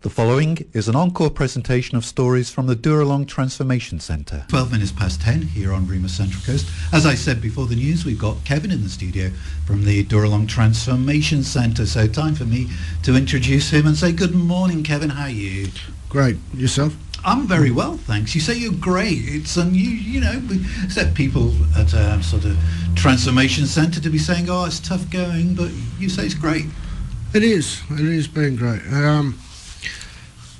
The following is an encore presentation of stories from the Dooralong Transformation Centre. 12 minutes past 10 here on Rima Central Coast. As I said before the news, we've got Kevin in the studio from the Dooralong Transformation Centre. So time for me to introduce him and say good morning, Kevin. How are you? Great. Yourself? I'm very well, thanks. You say you're great. It's you know, we expect people at a sort of transformation centre to be saying, oh, it's tough going, but you say it's great. It is. It is been great.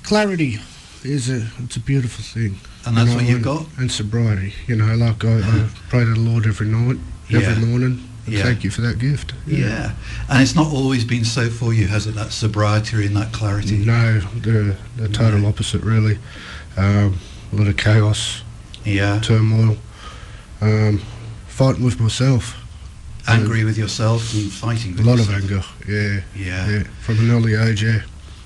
Clarity is it's a beautiful thing. And that's what you've got? And sobriety. You know, like I pray to the Lord every night, every morning. And thank you for that gift. Yeah. And it's not always been so for you, has it, that sobriety and that clarity? No, the total opposite, really. A lot of chaos, turmoil, fighting with myself. Angry with yourself and fighting with yourself. A lot of anger, yeah. From an early age,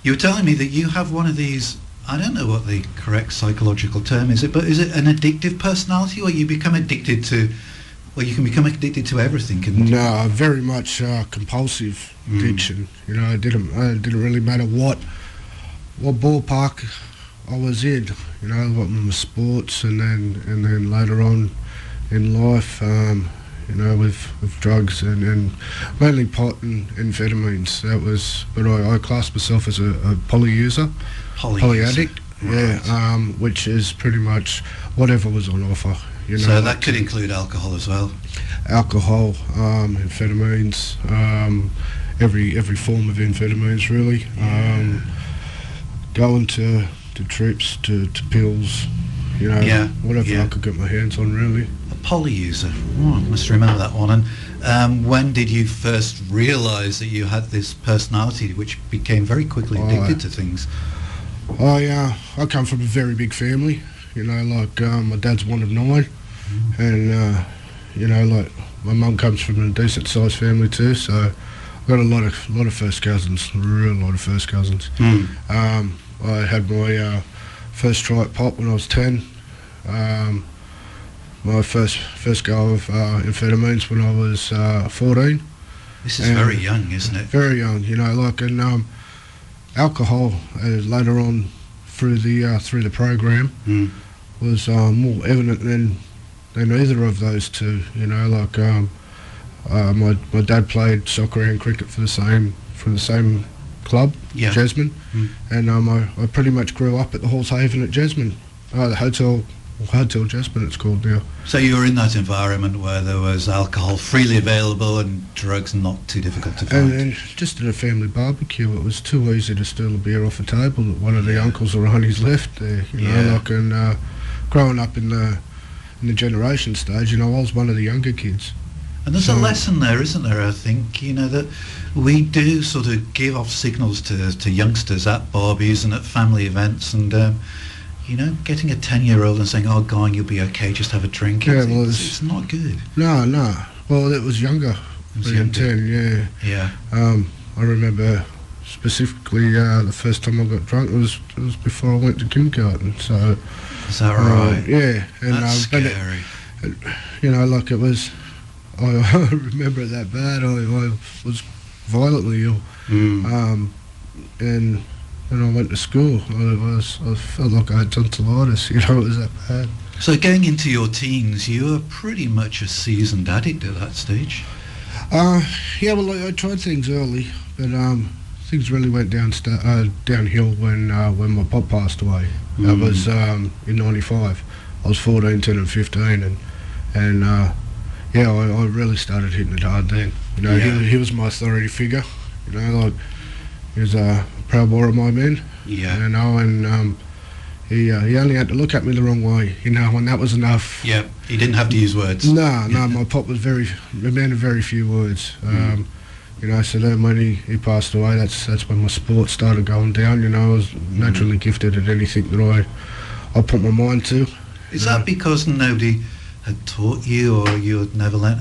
You were telling me that you have one of these, I don't know what the correct psychological term is, but is it an addictive personality, or you become addicted to, well, you can become addicted to everything, couldn't you? No, very much compulsive addiction. You know, it didn't really matter what ballpark I was in. You know, what my sports, and then later on in life, you know, with drugs and mainly pot and amphetamines. That was, but I class myself as a poly user, poly addict. Right. Yeah, which is pretty much whatever was on offer. You know, so that could include alcohol as well. Alcohol, amphetamines, every form of amphetamines, really. Going to trips, to pills, you know, whatever I could get my hands on, really. A poly user. Oh, I must remember that one. And when did you first realise that you had this personality which became very quickly addicted to things? I come from a very big family. You know, like my dad's one of 9, and you know, like my mum comes from a decent sized family too. So I've got a lot of first cousins, a real lot of first cousins. I had my first try at pop when I was 10. My first go of amphetamines when I was 14. This is very young, isn't it? Very young, you know. Like, and alcohol later on through the program was more evident than either of those two. You know, like my dad played soccer and cricket for the same club, Jasmine, and I pretty much grew up at the Horse Haven at Jasmine, the Hotel Jasmine it's called now. So you were in that environment where there was alcohol freely available and drugs not too difficult to find. And just at a family barbecue, it was too easy to steal a beer off a table that one of the uncles or aunties left there. You know, like, and growing up in the generation stage, you know, I was one of the younger kids. And there's a lesson there, isn't there, I think, you know, that we do sort of give off signals to youngsters at barbecues and at family events, and, you know, getting a 10-year-old and saying, oh, go on, you'll be okay, just have a drink. Yeah, it's not good. No. Well, it was younger. It was younger. 10, yeah. I remember specifically the first time I got drunk, it was before I went to kindergarten, so... Is that right? Yeah. And, that's scary. You know, like, it was... I remember it that bad. I was violently ill, and when I went to school, I felt like I had tonsillitis. You know, it was that bad. So going into your teens, you were pretty much a seasoned addict at that stage. Yeah, well, I tried things early, but things really went downhill when my pop passed away. That was in '95. I was 14, 10, and 15, and yeah, I really started hitting it hard then. You know, he was my authority figure. You know, like, he was a proud boy of my men. Yeah. You know, and he only had to look at me the wrong way. You know, and that was enough. Yeah. He didn't have to use words. No. My pop was a man of very few words. You know, so then when he passed away, that's when my sport started going down. You know, I was naturally gifted at anything that I put my mind to. Is that because nobody had taught you, or you had never learned,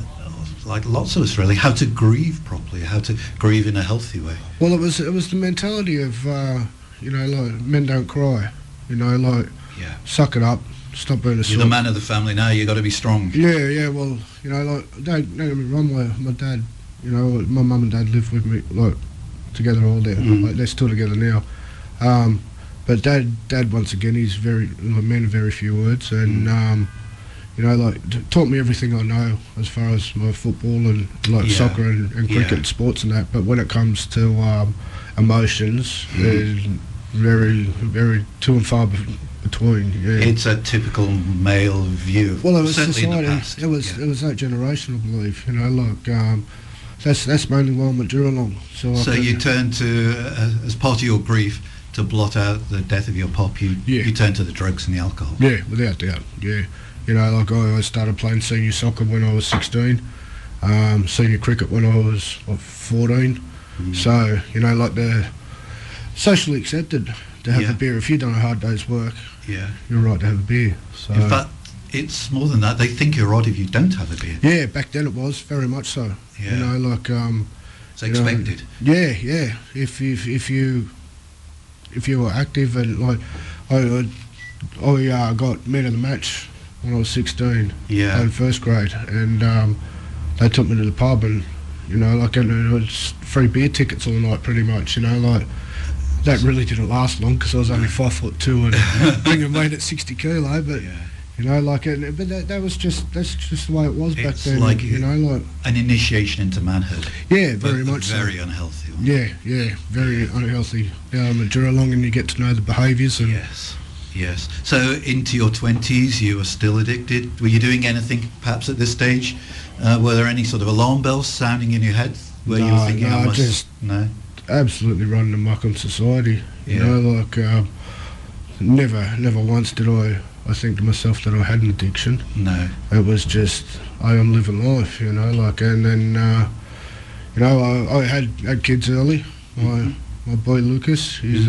like lots of us really, how to grieve properly, how to grieve in a healthy way? Well, it was the mentality of you know, like, men don't cry. You know, like, suck it up, stop being a sort. You're the man of the family now. You got to be strong. Yeah. Well, you know, like, don't get me wrong. My dad, you know, my mum and dad lived with me, like, together all day. Like, they're still together now. But Dad once again, he's a man of very few words, and you know, like taught me everything I know as far as my football and like soccer and cricket and sports and that. But when it comes to emotions, there's very too and far between. Yeah. It's a typical male view. Well, it was certainly society. In the past. It was that generation, I believe. You know, like that's mainly why I'm at Dooralong. So you turn to, as part of your grief, to blot out the death of your pop, you turn to the drugs and the alcohol. Yeah, without doubt. Yeah, you know, like I started playing senior soccer when I was 16, senior cricket when I was 14. So you know, like they're socially accepted to have a beer. If you've done a hard day's work, you're right to have a beer. So in fact, it's more than that. They think you're odd if you don't have a beer. Yeah, back then it was very much so. Yeah. You know, like it's expected. Yeah. If you were active, and like I got man of the match when I was 16. Yeah. In first grade, and they took me to the pub, and you know, like, and it was free beer tickets all night, pretty much. You know, like that really didn't last long because I was only 5'2" and bringing weight at 60 kilo, but. You know, like, but that's just the way it was back then. Like, you know, like an initiation into manhood. Yeah, very much. Very so. Unhealthy. Yeah, very unhealthy. At Dooralong, and you get to know the behaviours. And yes. So into your 20s, you were still addicted. Were you doing anything, perhaps at this stage? Were there any sort of alarm bells sounding in your head where you were thinking, No, absolutely running amok on society. You know, like never once did I think to myself that I had an addiction. No. It was just, I am living life, you know, like, and then, you know, I had kids early. My boy Lucas, he's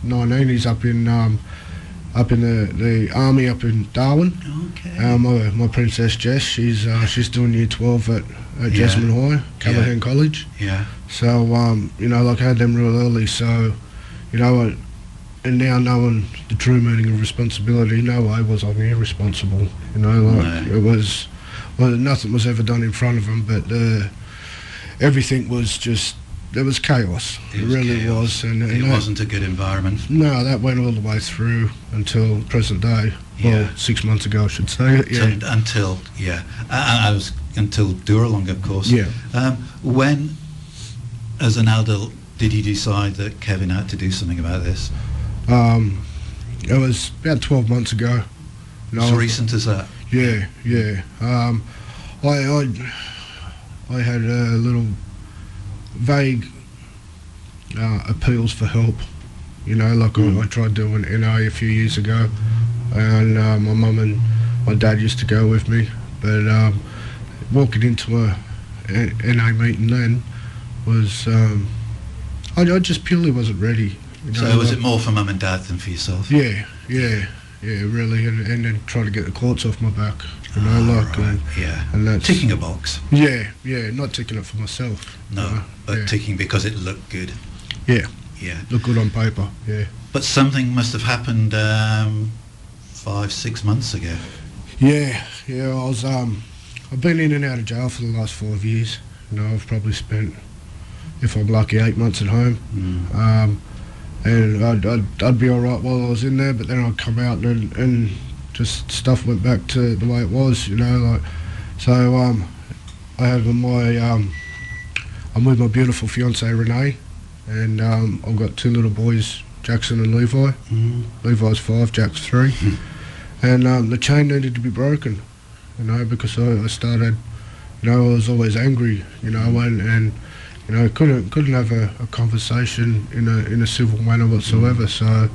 19, he's up in the army up in Darwin. Okay. My princess Jess, she's doing year 12 at Jasmine High, Callaghan College. Yeah. So, you know, like I had them real early, so, you know, and now knowing the true meaning of responsibility, no way was I irresponsible. You know, like it was, nothing was ever done in front of them, but everything was just, there was chaos. It really chaos. Was. And it wasn't a good environment. No, that went all the way through until present day. Well, 6 months ago, I should say. Until Dooralong, of course. Yeah. When, as an adult, did you decide that Kevin had to do something about this? It was about 12 months ago. As recent as that? Yeah. I had a little vague appeals for help. You know, like I tried doing NA a few years ago, and my mum and my dad used to go with me. But walking into a NA meeting then was, I just purely wasn't ready. You know, so was it more for mum and dad than for yourself? Yeah, really, and then try to get the courts off my back, you know, like, right. And that's ticking a box. Yeah, not ticking it for myself. No, but ticking because it looked good. Yeah, looked good on paper. Yeah, but something must have happened 5-6 months ago. Yeah, I was I've been in and out of jail for the last 5 years. You know, I've probably spent, if I'm lucky, 8 months at home. And I'd be all right while I was in there, but then I'd come out and just stuff went back to the way it was, you know. Like, so I have I'm with my beautiful fiancée Renee, and I've got 2 little boys, Jackson and Levi. Levi's 5, Jack's 3, and the chain needed to be broken, you know, because I started, you know, I was always angry, you know, and you know, couldn't have a conversation in a civil manner whatsoever. So,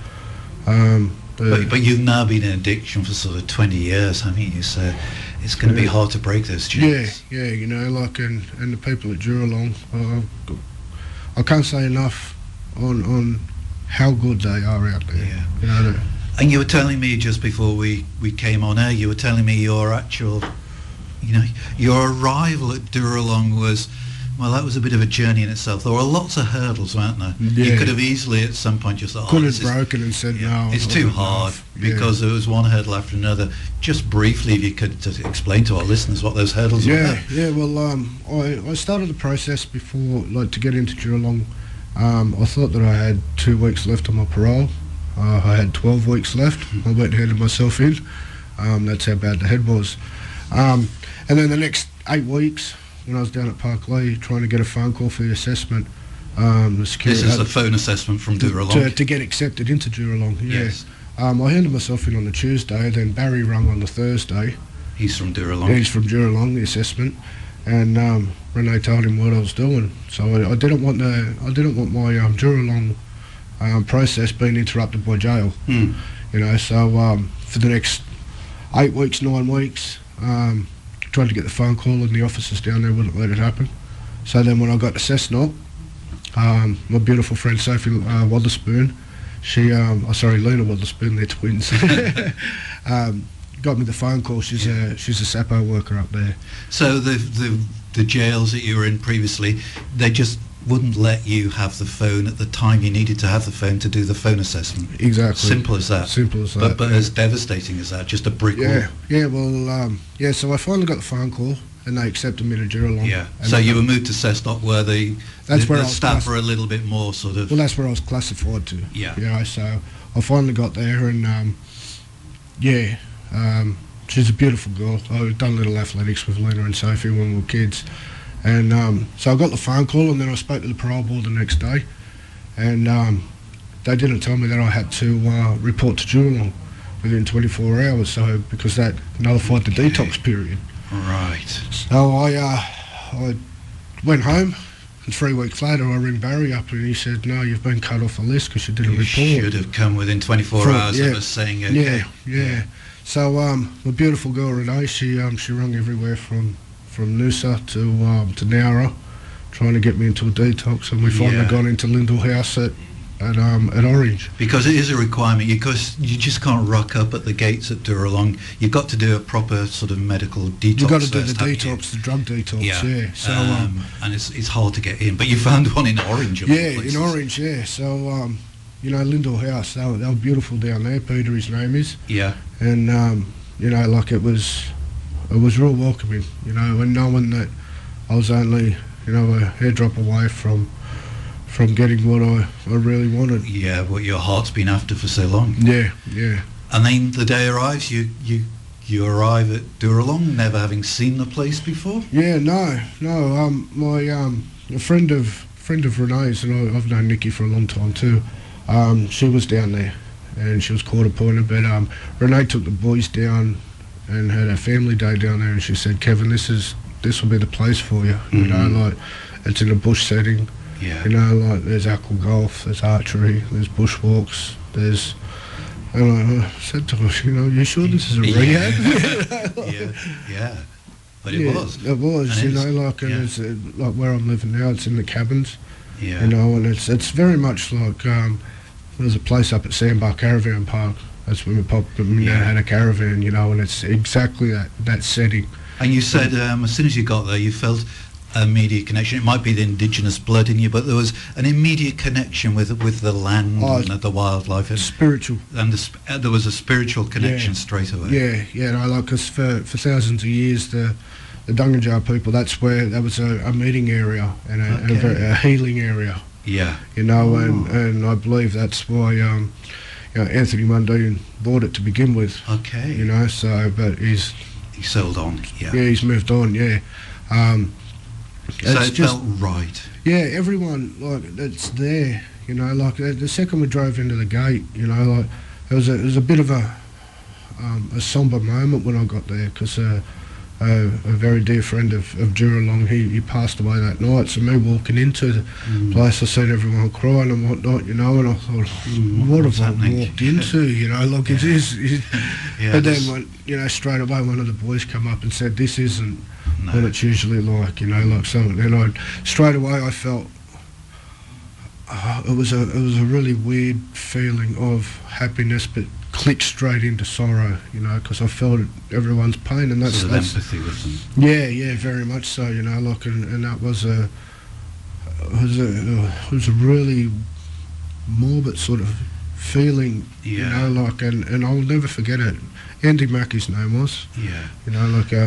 but you've now been in addiction for sort of 20 years, haven't you? So it's going to be hard to break those chains. Yeah, you know, like, and the people at Dooralong, I can't say enough on how good they are out there. Yeah. You know. And you were telling me just before we came on air, you were telling me your actual, you know, your arrival at Dooralong was. Well, that was a bit of a journey in itself. There were lots of hurdles, weren't there? Yeah. You could have easily at some point just thought, could have broken and said no. It's too hard because there was one hurdle after another. Just briefly, if you could just explain to our listeners what those hurdles were. Yeah. Well, I started the process before, like, to get into Dooralong I thought that I had 2 weeks left on my parole. I had 12 weeks left. I went and handed myself in. That's how bad the head was. And then the next 8 weeks, when I was down at Parklea trying to get a phone call for the assessment, the security... This is the phone assessment from Dooralong? To get accepted into Dooralong, yeah. Yes. I handed myself in on the Tuesday, then Barry rung on the Thursday. He's from Dooralong? Yeah, he's from Dooralong, the assessment. And Renee told him what I was doing. So I didn't want my Dooralong process being interrupted by jail. You know, so for the next 8 weeks, 9 weeks, tried to get the phone call and the officers down there wouldn't let it happen. So then when I got to Cessnock, my beautiful friend Sophie Wotherspoon, Lena Wotherspoon, they're twins, got me the phone call. She's a SAPO worker up there. So the jails that you were in previously, they just wouldn't let you have the phone at the time you needed to have the phone to do the phone assessment. Exactly. Simple as that. Simple as that. But as devastating as that, just a brick wall. Yeah. Well, so I finally got the phone call, and they accepted me to Dooralong. Yeah. So you were moved to Cessnock, where the staff were a little bit more sort of. Well, that's where I was classified to. Yeah. You know, so I finally got there, and she's a beautiful girl. I've done little athletics with Lena and Sophie when we were kids. And so I got the phone call, and then I spoke to the parole board the next day, and they didn't tell me that I had to report to Dooralong within 24 hours, so because that nullified the detox period. Right. So I went home, and 3 weeks later I ring Barry up, and he said, "No, you've been cut off the list because you didn't report." You should have come within 24 hours of us saying okay. Yeah. So my beautiful girl Renee, she rung everywhere from Noosa to Nowra, trying to get me into a detox, and we finally got into Lyndall House at Orange. Because it is a requirement, because you just can't rock up at the gates at Dooralong. You've got to do a proper sort of medical detox. You've got to do the first, detox, the drug detox, yeah. So, and it's hard to get in, but you found one in Orange. In Orange, yeah. So, Lyndall House, they were beautiful down there. Peter, his name is. Yeah. And, it was real welcoming, and knowing that I was only, a hairdrop away from getting what I really wanted. Yeah, what your heart's been after for so long. Yeah. And then the day arrives, you arrive at Dooralong, never having seen the place before? Yeah, no. My a friend of Renee's, and I've known Nikki for a long time too. She was down there, and she was court appointed, but Renee took the boys down and had a family day down there, and she said, "Kevin, this will be the place for you." It's in a bush setting. Yeah. There's aqua golf, there's archery, there's bushwalks, there's. And I said to her, you sure this is a rehab? Yeah. But it was. It was, and it's like where I'm living now. It's in the cabins. Yeah. And it's very much like there's a place up at Sandbar Caravan Park. That's when we popped and had a caravan, and it's exactly that setting. And you said as soon as you got there, you felt an immediate connection. It might be the indigenous blood in you, but there was an immediate connection with the land and the wildlife. And spiritual. And there was a spiritual connection straight away. Yeah. Because for thousands of years, the Dunganjar people, that was a meeting area and a healing area. Yeah. And I believe that's why Anthony Mundine bought it to begin with. Okay. But he sold on. Yeah. Yeah, he's moved on. Yeah. So it felt right. Yeah, everyone it's there. The second we drove into the gate, it was a bit of a somber moment when I got there, because a very dear friend of Dooralong, he passed away that night. So me walking into the place, I seen everyone crying and whatnot, and I thought, what have I walked into? It is. But then, straight away, one of the boys come up and said, "This isn't what it's usually like," something. And straight away I felt it was a really weird feeling of happiness, but clicked straight into sorrow, because I felt everyone's pain, and that's empathy with them. Yeah, very much so, and that was a really morbid sort of feeling, and I'll never forget it. Andy Mack, his name was. Yeah. A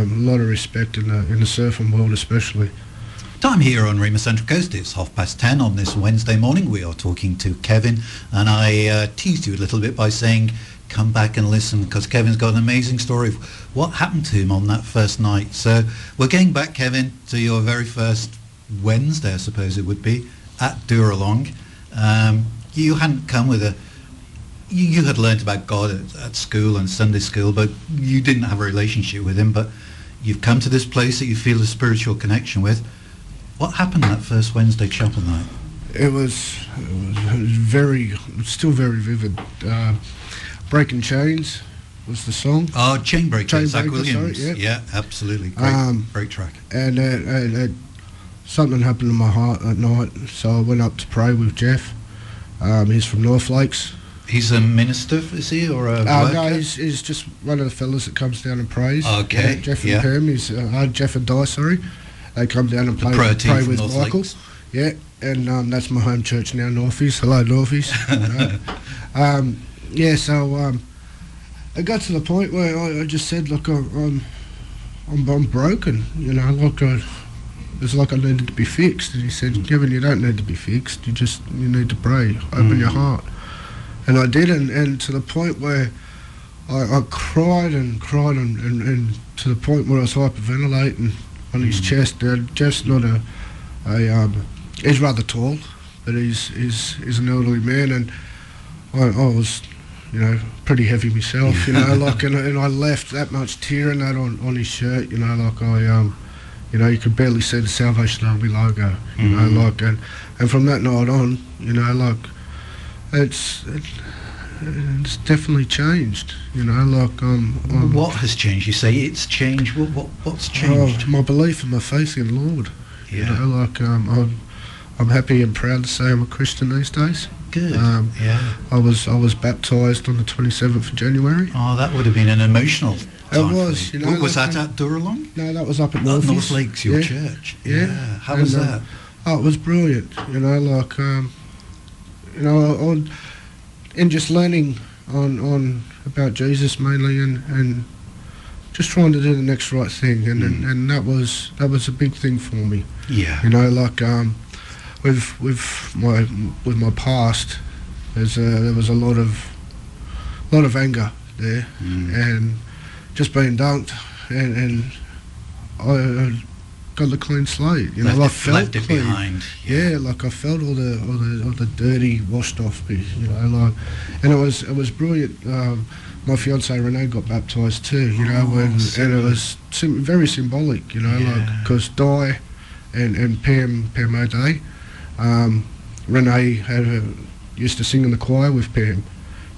lot of respect in the surfing world, especially. Time here on Rima Central Coast. It's 10:30 on this Wednesday morning. We are talking to Kevin, and I teased you a little bit by saying come back and listen, because Kevin's got an amazing story of what happened to him on that first night. So we're getting back, Kevin, to your very first Wednesday, I suppose it would be, at Dooralong. You hadn't come with you had learnt about God at school and Sunday school, but you didn't have a relationship with him. But you've come to this place that you feel a spiritual connection with. What happened that first Wednesday chapel night? It was still very vivid. Breaking Chains was the song. Oh, Chain Breaker, Zach Breaker, Williams. Sorry, yeah, absolutely. Great track. And something happened in my heart that night, so I went up to pray with Jeff. He's from North Lakes. He's a minister, is he, or a worker? No, he's just one of the fellas that comes down and prays. Okay. Jeff and Pam. He's Jeff and Di, sorry. They come down and pray with North Michael. Lakes. Yeah, and that's my home church now, Northies. Hello, Northies. So it got to the point where I just said, look, I'm broken, you know, look, it's like I needed to be fixed. And he said, Kevin, you don't need to be fixed, you need to pray, open your heart. And I did, and to the point where I cried and to the point where I was hyperventilating on his chest. Jeff's not he's rather tall, but he's an elderly man, and I was, you know, pretty heavy myself, you know, like, and I left that much tear and that on his shirt, you know, like you know, you could barely see the Salvation Army logo, you know, like, and from that night on, you know, like, it's definitely changed, you know, like, what has changed? You say it's changed. What's changed? My belief and my faith in the Lord. Yeah. You know, like, I'm happy and proud to say I'm a Christian these days. Good. Yeah. I was baptised on the 27th of January. Oh, that would have been an emotional time. It was, you know. Was that at Dooralong? No, that was up at North Lakes, your church. Yeah. How was that? Oh, it was brilliant. You know, like, you know, in just learning on about Jesus mainly, and just trying to do the next right thing, and that was a big thing for me. Yeah. You know, like, with my past, there was a lot of anger there, and just being dunked, and I got the clean slate. You know, I felt left it clean. behind. Yeah, like I felt all the dirty washed off me. You know, like, and it was brilliant. My fiancée Renee got baptised too. You know, and it was very symbolic. You know, like, because Di and Pam O'Day. Renee used to sing in the choir with Pam,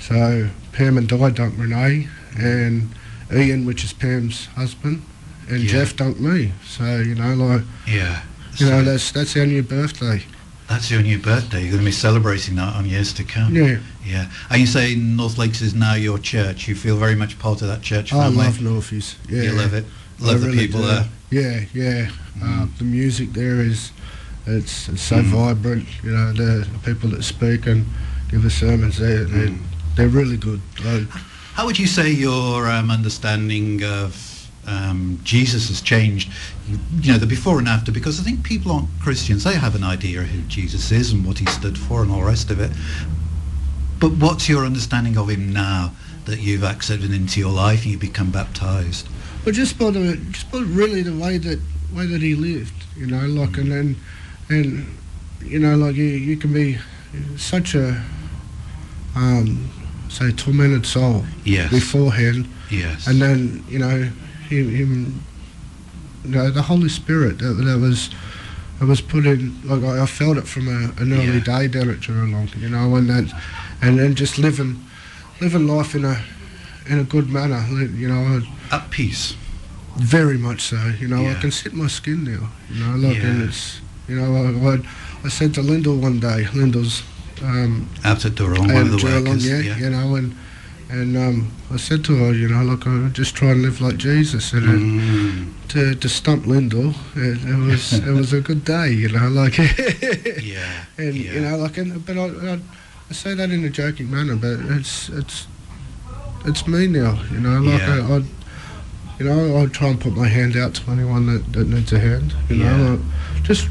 so Pam and Di dunked Renee, and Ian, which is Pam's husband, and Jeff dunked me. So, you know, like, you know, that's our new birthday. That's your new birthday. You're going to be celebrating that on years to come. Yeah. Yeah. And you say North Lakes is now your church. You feel very much part of that church family. I love Northies. Yeah. You love it. Love the really people do. there. Yeah. The music there is. It's so vibrant, you know, the people that speak and give the sermons, they're really good. How would you say your understanding of Jesus has changed, you know, the before and after? Because I think people aren't Christians, they have an idea of who Jesus is and what he stood for and all the rest of it. But what's your understanding of him now that you've accepted into your life and you become baptised? Well, just by really the way that he lived, you know, like, and you know, like, you can be such a say tormented soul beforehand, and then, you know, him, you know, the Holy Spirit that was put in, like, I felt it from an early day down at Dooralong, you know, and then just living life in a good manner, you know, at peace. Very much so, you know. Yeah. I can sit my skin now, you know, like, and it's, you know, I said to Lyndall one day, Lyndall's out at Dooralong, one of the workers, you know, and I said to her, you know, like, I just try and live like Jesus, and to stump Lyndall, it was a good day, you know, like, you know, like, but I say that in a joking manner, but it's me now, you know, like, you know, I try and put my hand out to anyone that needs a hand. You know, just.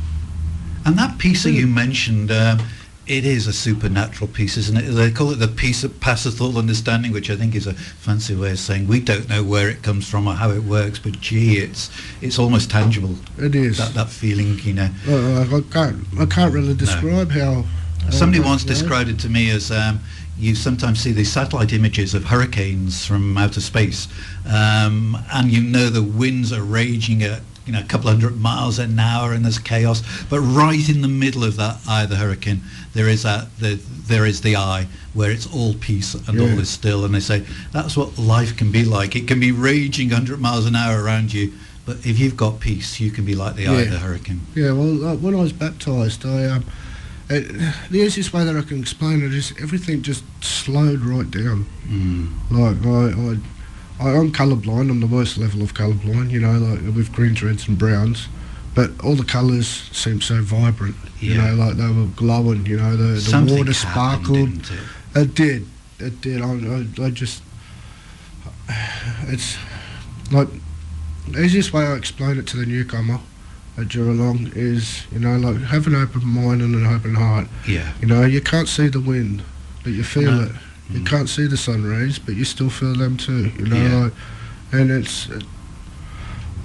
And that piece that you mentioned, it is a supernatural piece, isn't it? They call it the peace that passeth all understanding, which I think is a fancy way of saying we don't know where it comes from or how it works, but gee, it's almost tangible. It is. That feeling, you know. I can't really describe how. Somebody once described it to me as you sometimes see these satellite images of hurricanes from outer space, and you know the winds are raging at a couple hundred miles an hour and there's chaos, but right in the middle of that eye of the hurricane there is the eye where it's all peace and all is still, and they say that's what life can be like. It can be raging 100 miles an hour around you, but if you've got peace you can be like the eye of the hurricane. Well, when I was baptised, the easiest way that I can explain it is everything just slowed right down. Like I'm colourblind. I'm the worst level of colourblind, you know, like with greens, reds and browns, but all the colours seemed so vibrant, you know, like they were glowing, you know, the water sparkled. It did. I just, it's like, the easiest way I explain it to the newcomer at Dooralong is, you know, like have an open mind and an open heart. Yeah. You know, you can't see the wind, but you feel it. You can't see the sun rays, but you still feel them too, you know, like, and it's, I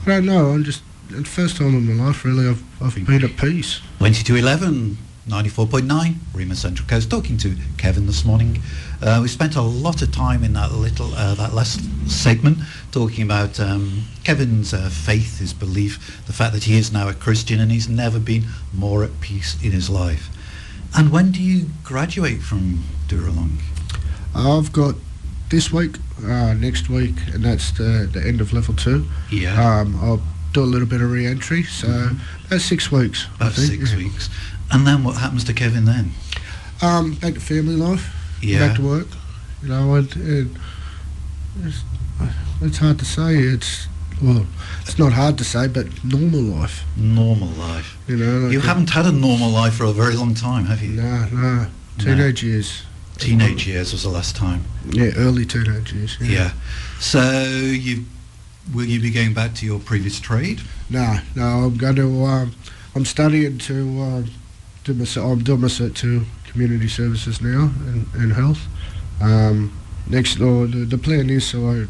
don't know, I'm just, the first time in my life really I've been at peace. 2211, 94.9, Rima Central Coast, talking to Kevin this morning. We spent a lot of time in that that last segment talking about Kevin's faith, his belief, the fact that he is now a Christian and he's never been more at peace in his life. And when do you graduate from Dooralong? I've got this week, next week, and that's the end of level 2. Yeah. I'll do a little bit of re-entry, so that's 6 weeks. About 6 weeks. And then what happens to Kevin then? Back to family life. Yeah. Back to work. You know, it's hard to say. It's not hard to say, but normal life. Normal life. You know, like you haven't had a normal life for a very long time, have you? No. Teenage years. Teenage years was the last time. Yeah, early teenage years. Yeah. So will you be going back to your previous trade? No. I'm going to. I'm studying to do my Cert 2 community services now and health. The plan is so I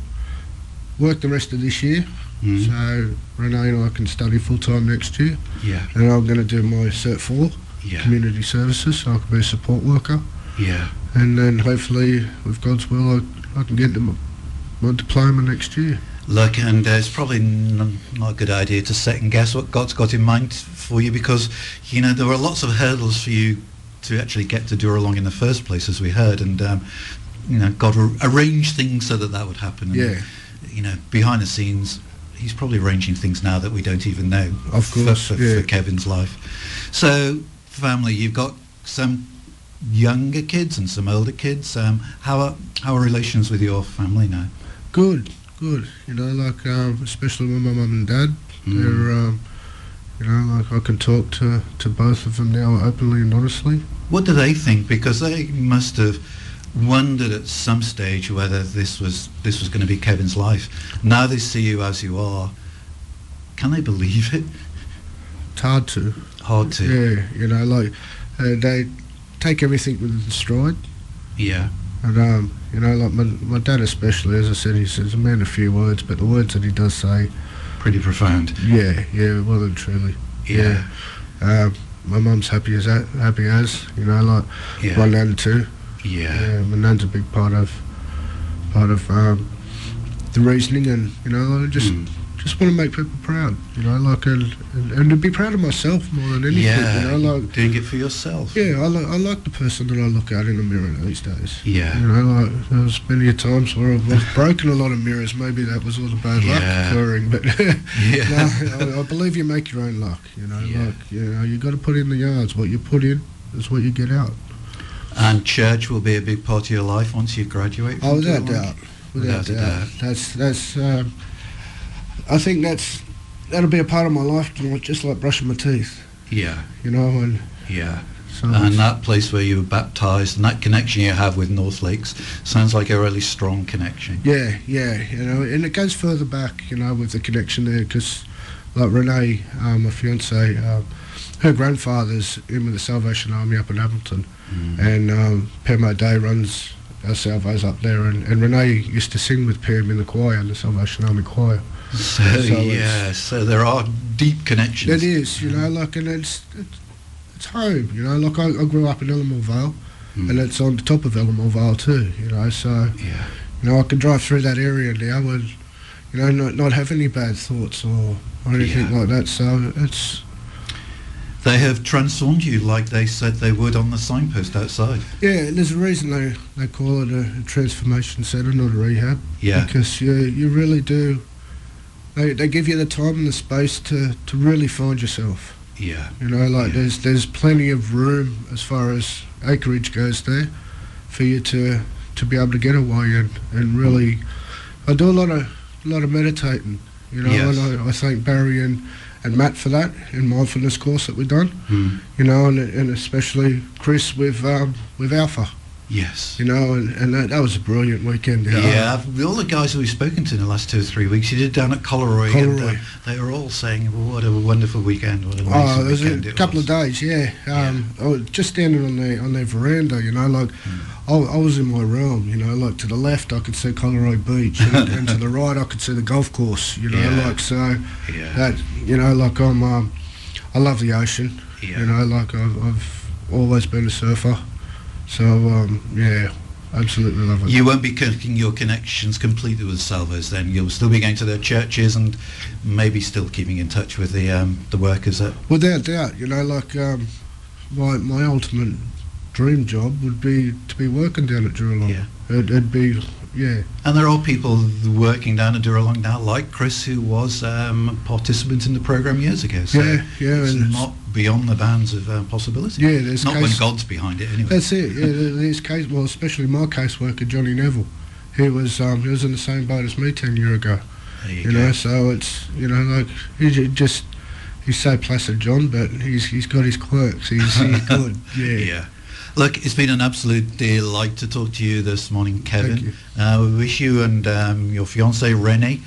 work the rest of this year. So Renee and I can study full time next year. Yeah. And I'm going to do my Cert 4 community services, so I can be a support worker. Yeah. And then hopefully, with God's will, I can get my diploma next year. Look, and it's probably not a good idea to second guess what God's got in mind for you, because, you know, there were lots of hurdles for you to actually get to Dooralong in the first place, as we heard, and, you know, God arranged things so that would happen. And, you know, behind the scenes, he's probably arranging things now that we don't even know. Of course, for Kevin's life. So, family, you've got some younger kids and some older kids. How are relations with your family now? Good. You know, like especially with my mum and dad. They're, you know, like I can talk to both of them now openly and honestly. What do they think? Because they must have wondered at some stage whether this was going to be Kevin's life. Now they see you as you are. Can they believe it? It's hard to. Yeah, you know, like they take everything with stride. Yeah. And you know, like my dad especially, as I said, he's a man of few words, but the words that he does say, pretty profound. Yeah, well and truly. Yeah. My mum's happy as you know, like my nan too. Yeah. My nan's a big part of the reasoning, and you know, like, just want to make people proud, you know, like and to be proud of myself more than anything. Yeah, you know, like doing it for yourself. Yeah, I like the person that I look at in the mirror these days. Yeah, you know, like there's many times where I've broken a lot of mirrors. Maybe that was all the bad luck occurring, but no, I believe you make your own luck. You know, like you know, you got to put in the yards. What you put in is what you get out. And church will be a big part of your life once you graduate. Oh, without doubt. That's. I think that'll be a part of my life, just like brushing my teeth. Yeah. You know, and So And that place where you were baptised and that connection you have with North Lakes sounds like a really strong connection. yeah, and it goes further back, with the connection there, because like Renee, my fiance, her grandfather's in with the Salvation Army up in Hamilton, and Pam O'Day runs our Salvos up there, and Renee used to sing with Pam in the choir, in the Salvation Army choir. So there are deep connections. It is, and it's home, like I grew up in Ellamore Vale, and it's on the top of Ellamore Vale too, so, I can drive through that area now and, not have any bad thoughts or anything like that, so it's... They have transformed you like they said they would on the signpost outside. Yeah, and there's a reason they call it a transformation centre, not a rehab. Yeah. Because you really do... They give you the time and the space to really find yourself. Yeah. There's plenty of room as far as acreage goes there for you to be able to get away and really... I do a lot of meditating, Yes. and I thank Barry and Matt for that in mindfulness course that we've done, and especially Chris with Alpha. Yes. And that was a brilliant weekend. Yeah, all the guys that we've spoken to in the last 2 or 3 weeks, you did down at Coleroy. And, they were all saying, well, what a wonderful weekend, what an amazing there was weekend a couple of days, I was just standing on their veranda, I was in my realm, to the left I could see Coleroy Beach, and to the right I could see the golf course, that, I love the ocean, I've always been a surfer. So, absolutely love it. You won't be cutting your connections completely with Salvos then. You'll still be going to their churches and maybe still keeping in touch with the workers. Without doubt, my ultimate dream job would be to be working down at Dooralong. Yeah. It'd be, And there are people working down at Dooralong now, like Chris, who was a participant in the programme years ago. So it's not beyond the bounds of possibility. Yeah, there's not when God's behind it, anyway. That's it. Yeah, there's case. Well, especially my caseworker Johnny Neville, he was in the same boat as me 10 years ago. There you go. So it's he's so placid, John, but he's got his quirks. He's good. Yeah. Look, it's been an absolute delight to talk to you this morning, Kevin. Thank you. We wish you and your fiancée, Renee,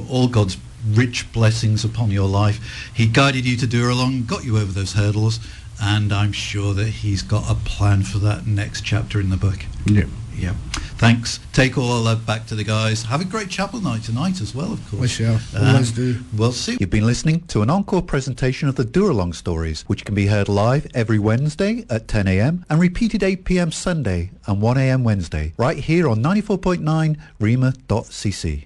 all God's rich blessings upon your life. He guided you to Dooralong, got you over those hurdles, and I'm sure that he's got a plan for that next chapter in the book. Yeah. Thanks. Take all of that back to the guys. Have a great chapel night tonight as well, of course. We shall. Always do. We'll see. You've been listening to an encore presentation of the Dooralong stories, which can be heard live every Wednesday at 10 a.m. and repeated 8 p.m. Sunday and 1 a.m. Wednesday, right here on 94.9 rema.cc.